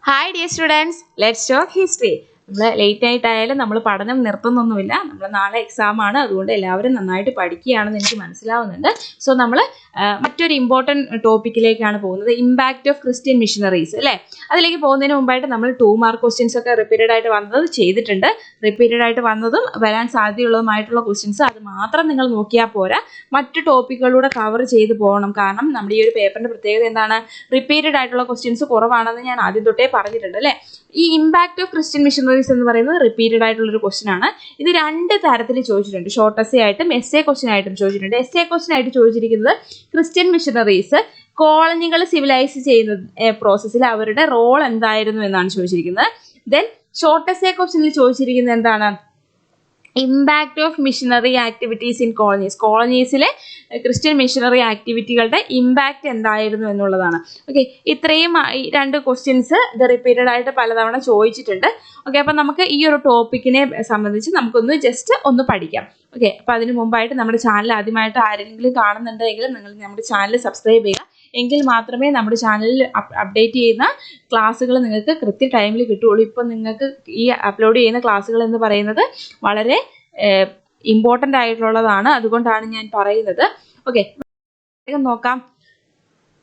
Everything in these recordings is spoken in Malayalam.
Hi dear students, let's talk history. നമ്മൾ ലേറ്റ് ആയിട്ടായാലും നമ്മൾ പഠനം നിർത്തുന്നൊന്നുമില്ല. നമ്മൾ നാളെ എക്സാം ആണ്, അതുകൊണ്ട് എല്ലാവരും നന്നായിട്ട് പഠിക്കുകയാണെന്ന് എനിക്ക് മനസ്സിലാവുന്നുണ്ട്. സോ നമ്മൾ മറ്റൊരു ഇമ്പോർട്ടൻറ്റ് ടോപ്പിക്കിലേക്കാണ് പോകുന്നത്, ഇമ്പാക്റ്റ് ഓഫ് ക്രിസ്ത്യൻ മിഷണറീസ് അല്ലേ. അതിലേക്ക് പോകുന്നതിന് മുമ്പായിട്ട് നമ്മൾ 2 മാർക്ക് ക്വസ്റ്റ്യൻസ് ഒക്കെ റിപ്പീറ്റഡ് ആയിട്ട് വന്നത് ചെയ്തിട്ടുണ്ട്. റിപ്പീറ്റഡ് ആയിട്ട് വന്നതും വരാൻ സാധ്യതയുള്ളതുമായിട്ടുള്ള ക്വസ്റ്റ്യൻസ് അത് മാത്രം നിങ്ങൾ നോക്കിയാൽ പോരാ, മറ്റു ടോപ്പിക്കുകളിലൂടെ കവർ ചെയ്ത് പോകണം. കാരണം നമ്മുടെ ഈ ഒരു പേപ്പറിൻ്റെ പ്രത്യേകത എന്താണ്, റിപ്പീറ്റഡ് ആയിട്ടുള്ള ക്വസ്റ്റ്യൻസ് കുറവാണെന്ന് ഞാൻ ആദ്യം തൊട്ടേ പറഞ്ഞിട്ടുണ്ട് അല്ലേ. ഈ ഇമ്പാക്റ്റ് ഓഫ് ക്രിസ്ത്യൻ മിഷണറീസ് എന്ന് പറയുന്നത് റിപ്പീറ്റഡ് ആയിട്ടുള്ളൊരു ക്വസ്റ്റൻ ആണ്. ഇത് 2 തരത്തിൽ ചോദിച്ചിട്ടുണ്ട്, ഷോർട്ട് എസ്സേ ആയിട്ടും എസ്സേ ക്വസ്റ്റൻ ആയിട്ടും ചോദിച്ചിട്ടുണ്ട്. എസ്സേ ക്വസ്റ്റൻ ആയിട്ട് ചോദിച്ചിരിക്കുന്നത് ക്രിസ്ത്യൻ മിഷണറീസ് കോളനികൾ സിവിലൈസ് ചെയ്യുന്ന പ്രോസസ്സിൽ അവരുടെ റോൾ എന്തായിരുന്നു എന്നാണ് ചോദിച്ചിരിക്കുന്നത്. ദെൻ ഷോർട്ട് എസ്സേ ക്വസ്റ്റനിൽ ചോദിച്ചിരിക്കുന്നത് എന്താണ്, impact of missionary activities in colonies, കോളനീസിലെ ക്രിസ്ത്യൻ മിഷണറി ആക്ടിവിറ്റികളുടെ ഇമ്പാക്റ്റ് എന്തായിരുന്നു എന്നുള്ളതാണ്. ഓക്കെ, ഇത്രയും 2 ക്വസ്റ്റ്യൻസ് ഇത് റിപ്പീറ്റഡ് ആയിട്ട് പലതവണ ചോദിച്ചിട്ടുണ്ട്. ഓക്കെ, അപ്പം നമുക്ക് ഈ ഒരു ടോപ്പിക്കിനെ സംബന്ധിച്ച് നമുക്കൊന്ന് ജസ്റ്റ് ഒന്ന് പഠിക്കാം. ഓക്കെ, അപ്പോൾ അതിന് മുമ്പായിട്ട് നമ്മുടെ ചാനൽ ആദ്യമായിട്ട് ആരെങ്കിലും കാണുന്നുണ്ടെങ്കിൽ നിങ്ങൾ നമ്മുടെ ചാനൽ സബ്സ്ക്രൈബ് ചെയ്യുക. എങ്കിൽ മാത്രമേ നമ്മുടെ ചാനലിൽ അപ്ഡേറ്റ് ചെയ്യുന്ന ക്ലാസ്സുകൾ നിങ്ങൾക്ക് കൃത്യ ടൈമിൽ കിട്ടുകയുള്ളൂ. ഇപ്പം നിങ്ങൾക്ക് ഈ അപ്ലോഡ് ചെയ്യുന്ന ക്ലാസ്സുകൾ എന്ന് പറയുന്നത് വളരെ ഇമ്പോർട്ടൻ്റ് ആയിട്ടുള്ളതാണ്, അതുകൊണ്ടാണ് ഞാൻ പറയുന്നത്. ഓക്കെ, നോക്കാം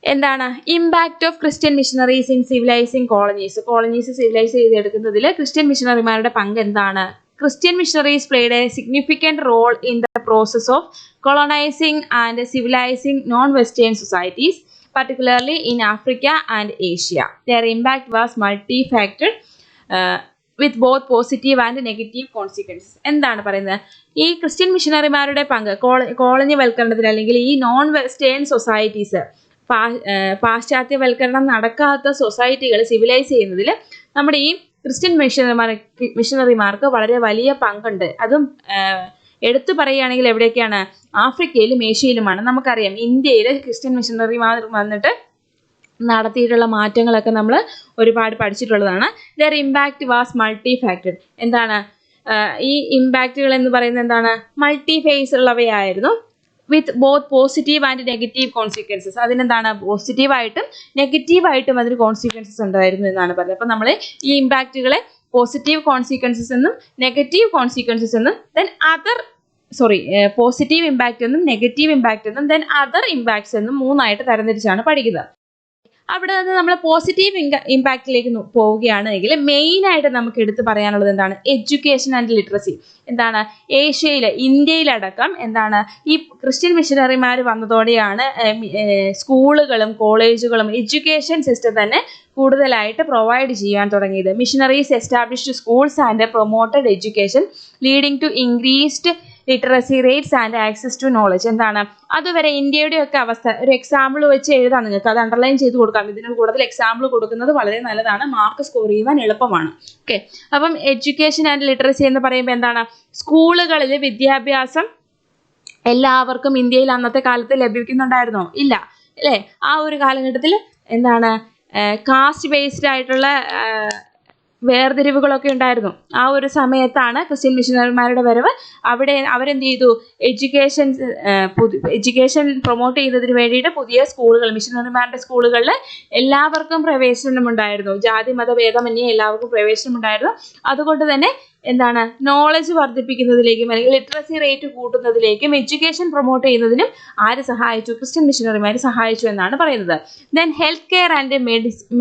എന്താണ് impact of Christian missionaries in civilising colonies. Colonies civilise ചെയ്തെടുക്കുന്നതിൽ ക്രിസ്ത്യൻ മിഷണറിമാരുടെ പങ്ക് എന്താണ്? Christian missionaries played a significant role in the process of colonizing and civilizing non-Western societies, particularly in Africa and Asia. Their impact was multifaceted with both positive and negative consequences. എന്താണ് പറയുന്നത്, ഈ ക്രിസ്ത്യൻ മിഷണറിമാരുടെ പങ്ക് കോളനിവൽക്കരണത്തിൽ അല്ലെങ്കിൽ ഈ നോൺ വെസ്റ്റേൺ സൊസൈറ്റീസ്, പാശ്ചാത്യവൽക്കരണം നടക്കാത്ത സൊസൈറ്റികൾ സിവിലൈസ് ചെയ്യുന്നതിൽ നമ്മുടെ ഈ ക്രിസ്ത്യൻ മിഷണറിമാർക്ക് വളരെ വലിയ പങ്കുണ്ട്. അതും എടുത്തു പറയുകയാണെങ്കിൽ എവിടെയൊക്കെയാണ്, ആഫ്രിക്കയിലും ഏഷ്യയിലുമാണ്. നമുക്കറിയാം ഇന്ത്യയിൽ ക്രിസ്ത്യൻ മിഷണറിമാർ വന്നിട്ട് നടത്തിയിട്ടുള്ള മാറ്റങ്ങളൊക്കെ നമ്മൾ ഒരുപാട് പഠിച്ചിട്ടുള്ളതാണ്. Their impact was multi faceted. എന്താണ് ഈ ഇമ്പാക്റ്റുകൾ എന്ന് പറയുന്നത്, എന്താണ് മൾട്ടി ഫേസ് ഉള്ളവയായിരുന്നു. With both positive and negative consequences. അതിനെന്താണ്, പോസിറ്റീവായിട്ടും നെഗറ്റീവായിട്ടും അതിന് കോൺസിക്വൻസസ് ഉണ്ടായിരുന്നു എന്നാണ് പറയുന്നത്. അപ്പം നമ്മൾ ഈ ഇമ്പാക്റ്റുകളെ പോസിറ്റീവ് കോൺസിക്വൻസസ് എന്നും നെഗറ്റീവ് കോൺസിക്വൻസസ് എന്നും പോസിറ്റീവ് ഇമ്പാക്റ്റ് എന്നും നെഗറ്റീവ് ഇമ്പാക്റ്റ് എന്നും ദെൻ അതർ ഇമ്പാക്ട്സ് എന്നും 3ആയിട്ട് തരംതിരിച്ചാണ് പഠിക്കുന്നത്. അവിടെ നിന്ന് നമ്മൾ പോസിറ്റീവ് ഇമ്പാക്റ്റിലേക്ക് പോവുകയാണെങ്കിൽ മെയിനായിട്ട് നമുക്ക് എടുത്ത് പറയാനുള്ളത് എന്താണ്, എഡ്യൂക്കേഷൻ ആൻഡ് ലിറ്ററസി. എന്താണ്, ഇന്ത്യയിലടക്കം എന്താണ് ഈ ക്രിസ്ത്യൻ മിഷണറിമാർ വന്നതോടെയാണ് സ്കൂളുകളും കോളേജുകളും എഡ്യൂക്കേഷൻ സിസ്റ്റം തന്നെ കൂടുതലായിട്ട് പ്രൊവൈഡ് ചെയ്യാൻ തുടങ്ങിയത്. Missionaries established schools and promoted education leading to increased literacy rates and access to knowledge. എന്താണ്, അതുവരെ ഇന്ത്യയുടെയൊക്കെ അവസ്ഥ ഒരു എക്സാമ്പിൾ വെച്ച് എഴുതാം, നിങ്ങൾക്ക് അത് അണ്ടർലൈൻ ചെയ്ത് കൊടുക്കാം. ഇതിന് കൂടുതൽ എക്സാമ്പിൾ കൊടുക്കുന്നത് വളരെ നല്ലതാണ്, മാർക്ക് സ്കോർ ചെയ്യുവാൻ എളുപ്പമാണ്. ഓക്കെ, അപ്പം എഡ്യൂക്കേഷൻ ആൻഡ് ലിറ്ററസി എന്ന് പറയുമ്പോൾ എന്താണ്, സ്കൂളുകളിൽ വിദ്യാഭ്യാസം എല്ലാവർക്കും ഇന്ത്യയിൽ അന്നത്തെ കാലത്ത് ലഭിക്കുന്നുണ്ടായിരുന്നോ? ഇല്ല അല്ലേ. ആ ഒരു കാലഘട്ടത്തിൽ എന്താണ് കാസ്റ്റ് ബേസ്ഡ് ആയിട്ടുള്ള വേർതിരിവുകളൊക്കെ ഉണ്ടായിരുന്നു. ആ ഒരു സമയത്താണ് ക്രിസ്ത്യൻ മിഷണറിമാരുടെ വരവ്. അവിടെ അവരെന്ത് ചെയ്തു, എഡ്യൂക്കേഷൻ പ്രൊമോട്ട് ചെയ്യുന്നതിന് വേണ്ടിയിട്ട് പുതിയ സ്കൂളുകൾ, മിഷണറിമാരുടെ സ്കൂളുകളിൽ എല്ലാവർക്കും പ്രവേശനമുണ്ടായിരുന്നു. ജാതി മത ഭേദമന്യേ എല്ലാവർക്കും പ്രവേശനമുണ്ടായിരുന്നു. അതുകൊണ്ട് തന്നെ എന്താണ്, നോളജ് വർദ്ധിപ്പിക്കുന്നതിലേക്കും അല്ലെങ്കിൽ ലിറ്ററസി റേറ്റ് കൂട്ടുന്നതിലേക്കും എഡ്യൂക്കേഷൻ പ്രൊമോട്ട് ചെയ്യുന്നതിനും ആര് സഹായിച്ചു, ക്രിസ്ത്യൻ മിഷണറിമാർ സഹായിച്ചു എന്നാണ് പറയുന്നത്. Then health care and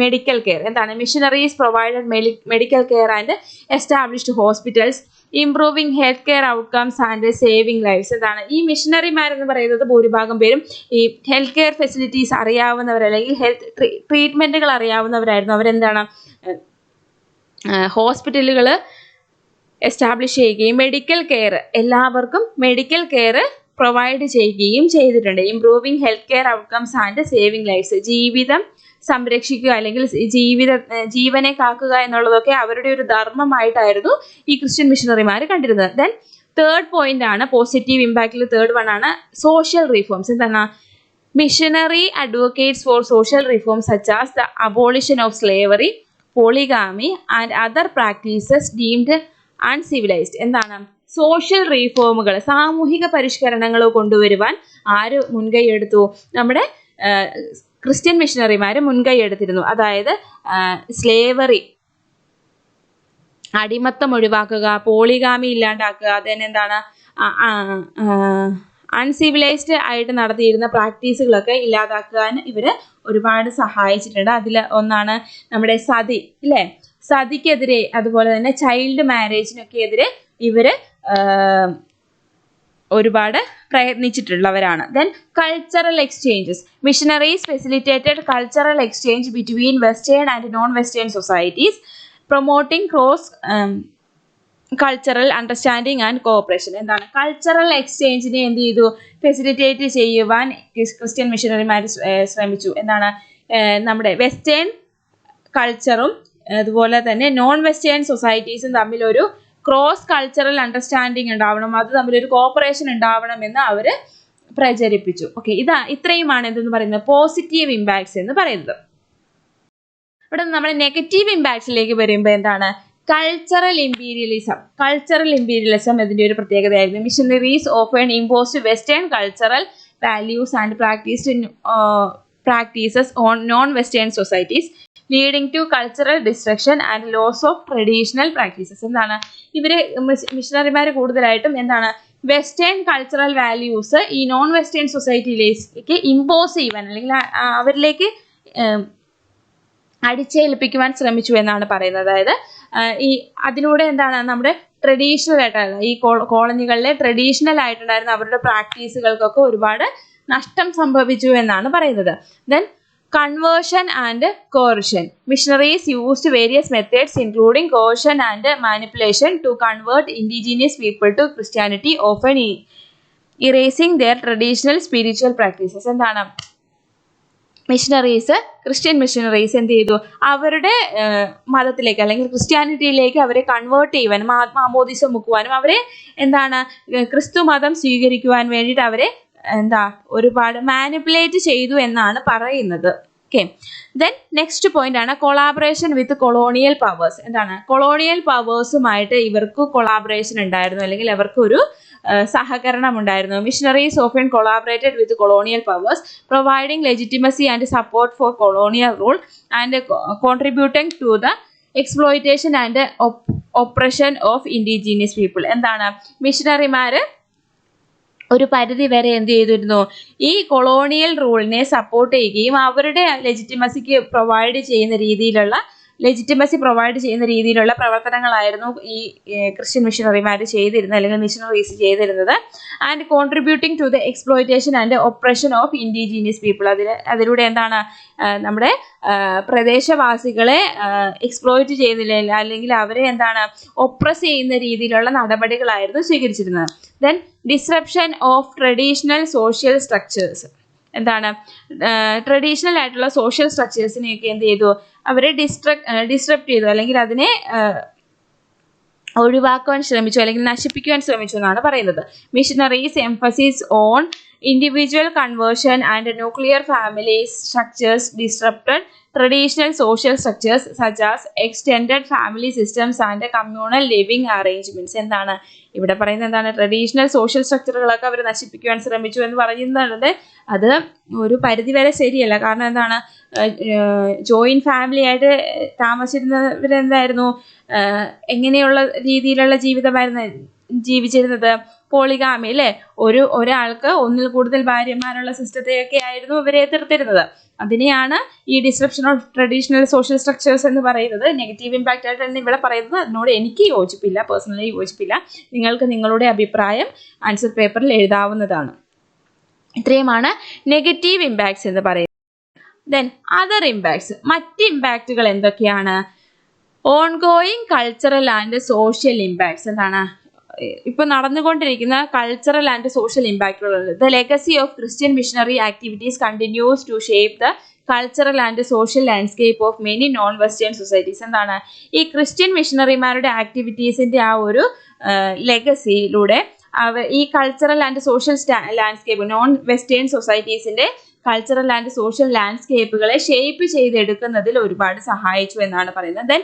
medical care. എന്താണ്, missionaries provided medical care and established hospitals improving health care outcomes and saving lives. എന്താണ്, ഈ മിഷണറിമാരെന്ന് പറയുന്നത് ഭൂരിഭാഗം പേരും ഈ ഹെൽത്ത് കെയർ ഫെസിലിറ്റീസ് അറിയാവുന്നവർ അല്ലെങ്കിൽ ഹെൽത്ത് ട്രീറ്റ്മെൻറ്റുകൾ അറിയാവുന്നവരായിരുന്നു. അവരെന്താണ് ഹോസ്പിറ്റലുകൾ എസ്റ്റാബ്ലിഷ് ചെയ്യുകയും മെഡിക്കൽ കെയർ, എല്ലാവർക്കും മെഡിക്കൽ കെയർ പ്രൊവൈഡ് ചെയ്യുകയും ചെയ്തിട്ടുണ്ട്. Improving health care outcomes and saving lives, ജീവിതം സംരക്ഷിക്കുക അല്ലെങ്കിൽ ജീവനെ കാക്കുക എന്നുള്ളതൊക്കെ അവരുടെ ഒരു ധർമ്മമായിട്ടായിരുന്നു ഈ ക്രിസ്ത്യൻ മിഷണറിമാർ കണ്ടിരുന്നത്. ദെൻ തേർഡ് പോയിന്റ് ആണ്, പോസിറ്റീവ് ഇമ്പാക്റ്റിൽ തേർഡ് വൺ ആണ് സോഷ്യൽ റിഫോംസ്. എന്താണ്, missionary advocates for social reforms such as the abolition of slavery, polygamy and other practices deemed uncivilised. എന്താണ്, സോഷ്യൽ റീഫോമുകൾ, സാമൂഹിക പരിഷ്കരണങ്ങൾ കൊണ്ടുവരുവാൻ ആര് മുൻകൈ എടുത്തു, നമ്മുടെ ക്രിസ്ത്യൻ മിഷണറിമാർ മുൻകൈ എടുത്തിരുന്നു. അതായത് സ്ലേവറി, അടിമത്തം ഒഴിവാക്കുക, പോളിഗാമി ഇല്ലാണ്ടാക്കുക, then എന്താണ് അൺസിവിലൈസ്ഡ് ആയിട്ട് നടത്തിയിരുന്ന പ്രാക്ടീസുകളൊക്കെ ഇല്ലാതാക്കാൻ ഇവര് ഒരുപാട് സഹായിച്ചിട്ടുണ്ട്. അതിൽ ഒന്നാണ് നമ്മുടെ സതി, ഇല്ലേ? സതിക്കെതിരെ, അതുപോലെ തന്നെ ചൈൽഡ് മാരേജിനൊക്കെ എതിരെ ഇവര് ഒരുപാട് പ്രയത്നിച്ചിട്ടുള്ളവരാണ്. Then cultural exchanges. Missionaries facilitated cultural exchange between western and non western societies, promoting cross cultural understanding and cooperation. എന്താണ്? കൾച്ചറൽ എക്സ്ചേഞ്ചിനെ എന്ത് ചെയ്തു? ഫെസിലിറ്റേറ്റ് ചെയ്യുവാൻ ക്രിസ്ത്യൻ മിഷണറിമാർ ശ്രമിച്ചു. എന്താണ്? നമ്മുടെ വെസ്റ്റേൺ കൾച്ചറും അതുപോലെ തന്നെ നോൺ വെസ്റ്റേൺ സൊസൈറ്റീസും തമ്മിലൊരു ക്രോസ് കൾച്ചറൽ അണ്ടർസ്റ്റാൻഡിങ് ഉണ്ടാവണം, അത് തമ്മിലൊരു കോഓപ്പറേഷൻ ഉണ്ടാവണമെന്ന് അവർ പ്രചരിപ്പിച്ചു. ഓക്കെ, ഇത്രയുമാണ് എന്തെന്ന് പറയുന്നത് പോസിറ്റീവ് ഇമ്പാക്ട്സ് എന്ന് പറയുന്നത്. ഇവിടെ നമ്മൾ നെഗറ്റീവ് ഇമ്പാക്ട്സിലേക്ക് വരുമ്പോൾ എന്താണ്? കൾച്ചറൽ ഇമ്പീരിയലിസം ഇതിന്റെ ഒരു പ്രത്യേകതയായിരുന്നു. Missionaries often imposed western cultural values and practices on non western societies, leading to cultural destruction and loss of traditional practices. എന്താണ്? ഇവര് മിഷണറിമാർ കൂടുതലായിട്ടും എന്താണ് വെസ്റ്റേൺ കൾച്ചറൽ വാല്യൂസ് ഈ നോൺ വെസ്റ്റേൺ സൊസൈറ്റിയിലേക്ക് ഇമ്പോസ് ചെയ്യുവാൻ അല്ലെങ്കിൽ അവരിലേക്ക് അടിച്ചേൽപ്പിക്കുവാൻ ശ്രമിച്ചു എന്നാണ് പറയുന്നത്. അതായത് അതിലൂടെ എന്താണ് നമ്മുടെ ട്രഡീഷണൽ ആയിട്ടുള്ള ഈ കോളനികളിലെ ട്രഡീഷണൽ ആയിട്ടുണ്ടായിരുന്ന അവരുടെ പ്രാക്ടീസുകൾക്കൊക്കെ ഒരുപാട് നഷ്ടം സംഭവിച്ചു എന്നാണ് പറയുന്നത്. Then conversion and coercion. Missionaries used various methods including coercion and manipulation to convert indigenous people to Christianity, often erasing their traditional spiritual practices. എന്താണ്? ക്രിസ്ത്യൻ മിഷണറീസ് എന്ത് ചെയ്തു? അവരുടെ മതത്തിലേക്ക് അല്ലെങ്കിൽ ക്രിസ്ത്യാനിറ്റിയിലേക്ക് അവരെ കൺവേർട്ട് ചെയ്യുവാനും മാമോദിസം മുക്കുവാനും അവരെ എന്താണ് ക്രിസ്തു മതം സ്വീകരിക്കുവാൻ വേണ്ടിയിട്ട് അവരെ ഒരുപാട് മാനിപ്പുലേറ്റ് ചെയ്തു എന്നാണ് പറയുന്നത്. ഓക്കെ, ദെൻ നെക്സ്റ്റ് പോയിന്റ് ആണ് കൊളാബറേഷൻ വിത്ത് കൊളോണിയൽ പവേഴ്സ്. എന്താണ്? കൊളോണിയൽ പവേഴ്സുമായിട്ട് ഇവർക്ക് കൊളാബറേഷൻ ഉണ്ടായിരുന്നു, അല്ലെങ്കിൽ അവർക്ക് ഒരു സഹകരണം ഉണ്ടായിരുന്നു. Missionaries often collaborated with colonial powers, providing legitimacy and support for colonial rule and contributing to the exploitation and oppression of indigenous people. എന്താണ്? മിഷണറിമാര് ഒരു പരിധി വരെ എന്ത് ചെയ്തിരുന്നു? ഈ കൊളോണിയൽ റൂളിനെ സപ്പോർട്ട് ചെയ്യുകയും അവരുടെ ലെജിറ്റിമസി പ്രൊവൈഡ് ചെയ്യുന്ന രീതിയിലുള്ള പ്രവർത്തനങ്ങളായിരുന്നു ഈ ക്രിസ്ത്യൻ മിഷണറിമാർ ചെയ്തിരുന്നത്, അല്ലെങ്കിൽ മിഷണറീസ് ചെയ്തിരുന്നത്. And contributing to the exploitation and oppression of indigenous people. അതിലൂടെ എന്താണ് നമ്മുടെ പ്രദേശവാസികളെ എക്സ്പ്ലോയിറ്റ് ചെയ്യുന്നില്ല, അല്ലെങ്കിൽ അവരെ എന്താണ് ഒപ്രസ് ചെയ്യുന്ന രീതിയിലുള്ള നടപടികളായിരുന്നു സ്വീകരിച്ചിരുന്നത്. Then disruption of traditional social structures. എന്താണ്? ട്രഡീഷണൽ ആയിട്ടുള്ള സോഷ്യൽ സ്ട്രക്ചേഴ്സിനെയൊക്കെ എന്ത് ചെയ്തു? അവരെ ഡിസ്റപ്റ്റ് ചെയ്തു, അല്ലെങ്കിൽ അതിനെ ഒഴിവാക്കുവാൻ ശ്രമിച്ചു, അല്ലെങ്കിൽ നശിപ്പിക്കുവാൻ ശ്രമിച്ചു എന്നാണ് പറയുന്നത്. Missionaries emphasis on individual conversion and nuclear family structures disrupted traditional social structures such as extended family systems and communal living arrangements. എന്താണ് ഇവിടെ പറയുന്നത്? എന്താണ്? ട്രഡീഷണൽ സോഷ്യൽ സ്ട്രക്ചറുകളൊക്കെ അവർ നശിപ്പിക്കുവാൻ ശ്രമിച്ചു എന്ന് പറയുന്നത് അത് ഒരു പരിധിവരെ ശരിയല്ല. കാരണം എന്താണ്? ജോയിന്റ് ഫാമിലി ആയിട്ട് താമസിച്ചിരുന്നവരെന്തായിരുന്നു? എങ്ങനെയുള്ള രീതിയിലുള്ള ജീവിതമായിരുന്നു ജീവിച്ചിരുന്നത്? പോളിഗാമി, അല്ലേ? ഒരാൾക്ക് ഒന്നിൽ കൂടുതൽ ഭാര്യമാരുള്ള സിസ്റ്റത്തെയൊക്കെ ആയിരുന്നു ഇവരെ എതിർത്തിരുന്നത്. അതിനെയാണ് ഈ disruption of traditional social structures എന്ന് പറയുന്നത്. നെഗറ്റീവ് ഇമ്പാക്റ്റ് ആയിട്ടാണ് ഇവിടെ പറയുന്നത്. അതിനോട് എനിക്ക് യോജിപ്പില്ല, പേഴ്സണലി യോജിപ്പില്ല. നിങ്ങൾക്ക് നിങ്ങളുടെ അഭിപ്രായം ആൻസർ പേപ്പറിൽ എഴുതാവുന്നതാണ്. ഇത്രയുമാണ് നെഗറ്റീവ് ഇമ്പാക്ട്സ് എന്ന് പറയുന്നത്. ദെൻ അതർ ഇമ്പാക്ട്സ്, മറ്റ് ഇമ്പാക്റ്റുകൾ എന്തൊക്കെയാണ്? Ongoing cultural and social impacts. എന്താണ്? ഇപ്പൊ നടന്നുകൊണ്ടിരിക്കുന്ന കൾച്ചറൽ ആൻഡ് സോഷ്യൽ ഇമ്പാക്റ്റുകളുണ്ട്. The legacy of Christian missionary activities continues to shape the cultural and social landscape of many non western societies. എന്താണ്? ഈ ക്രിസ്ത്യൻ മിഷണറിമാരുടെ ആക്ടിവിറ്റീസിന്റെ ആ ഒരു ലെഗസിയിലൂടെ ഈ cultural and social landscape, non western സൊസൈറ്റീസിന്റെ കൾച്ചറൽ ആൻഡ് സോഷ്യൽ ലാൻഡ്സ്കേപ്പുകളെ ഷേപ്പ് ചെയ്തെടുക്കുന്നതിൽ ഒരുപാട് സഹായിച്ചു എന്നാണ് പറയുന്നത്. Then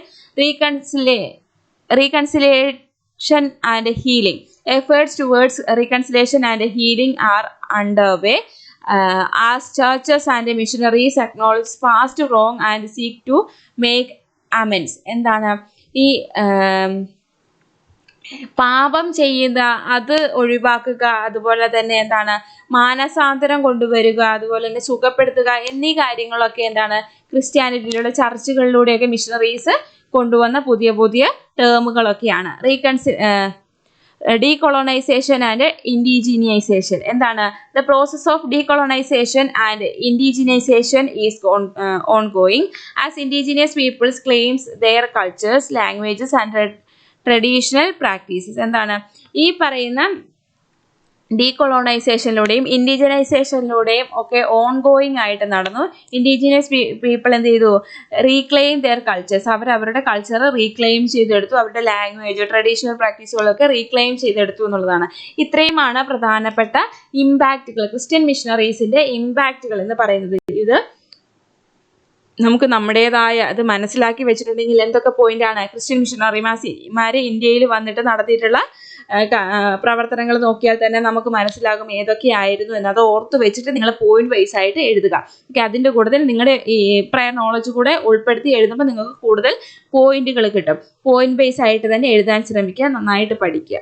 reconciliation and healing. Efforts towards reconciliation and healing are underway as churches and missionaries acknowledge past wrong and seek to make amends. എന്താണ് ഈ പാപം ചെയ്യുക അത് ഒഴിവാക്കുക, അതുപോലെ തന്നെ എന്താണ് മാനസാന്തരം കൊണ്ടുവരിക, അതുപോലെ തന്നെ സുഖപ്പെടുത്തുക എന്നീ കാര്യങ്ങളൊക്കെ എന്താണ് ക്രിസ്ത്യാനിറ്റിയിലുള്ള ചർച്ചുകളിലൂടെയൊക്കെ മിഷണറീസ് കൊണ്ടുവന്ന പുതിയ പുതിയ ടേമുകളൊക്കെയാണ്. ഡീകൊളോണൈസേഷൻ ആൻഡ് ഇൻഡിജിനൈസേഷൻ. എന്താണ് the process of decolonisation and indigenisation is ongoing as indigenous peoples claims their cultures, languages and traditional practices. എന്താണ് ഈ പറയുന്ന ഡീകൊളോണൈസേഷനിലൂടെയും ഇൻഡിജിനൈസേഷനിലൂടെയും ഒക്കെ ഓൺഗോയിങ് ആയിട്ട് നടന്നു. ഇൻഡിജിനിയസ് പീപ്പിൾ എന്ത് ചെയ്തു? Reclaim their cultures. അവരുടെ കൾച്ചർ റീക്ലെയിം ചെയ്തെടുത്തു, അവരുടെ ലാംഗ്വേജ് ട്രഡീഷണൽ പ്രാക്ടീസുകളൊക്കെ റീക്ലെയിം ചെയ്തെടുത്തു എന്നുള്ളതാണ്. ഇത്രയുമാണ് പ്രധാനപ്പെട്ട ഇമ്പാക്റ്റുകൾ, ക്രിസ്ത്യൻ മിഷണറീസിന്റെ ഇമ്പാക്റ്റുകൾ എന്ന് പറയുന്നത്. ഇത് നമുക്ക് നമ്മുടേതായ അത് മനസ്സിലാക്കി വെച്ചിട്ടുണ്ടെങ്കിൽ എന്തൊക്കെ പോയിന്റാണ് ക്രിസ്ത്യൻ മിഷണറിമാര് ഇന്ത്യയിൽ വന്നിട്ട് നടത്തിയിട്ടുള്ള പ്രവർത്തനങ്ങൾ നോക്കിയാൽ തന്നെ നമുക്ക് മനസ്സിലാകും ഏതൊക്കെയായിരുന്നു എന്ന്. അത് ഓർത്ത് വെച്ചിട്ട് നിങ്ങൾ പോയിന്റ് വൈസ് ആയിട്ട് എഴുതുക. ഓക്കെ, അതിൻ്റെ കൂടുതൽ നിങ്ങളുടെ ഈ പ്രയർ നോളജ് കൂടെ ഉൾപ്പെടുത്തി എഴുതുമ്പോൾ നിങ്ങൾക്ക് കൂടുതൽ പോയിന്റുകൾ കിട്ടും. പോയിന്റ് വൈസ് ആയിട്ട് തന്നെ എഴുതാൻ ശ്രമിക്കുക, നന്നായിട്ട് പഠിക്കുക.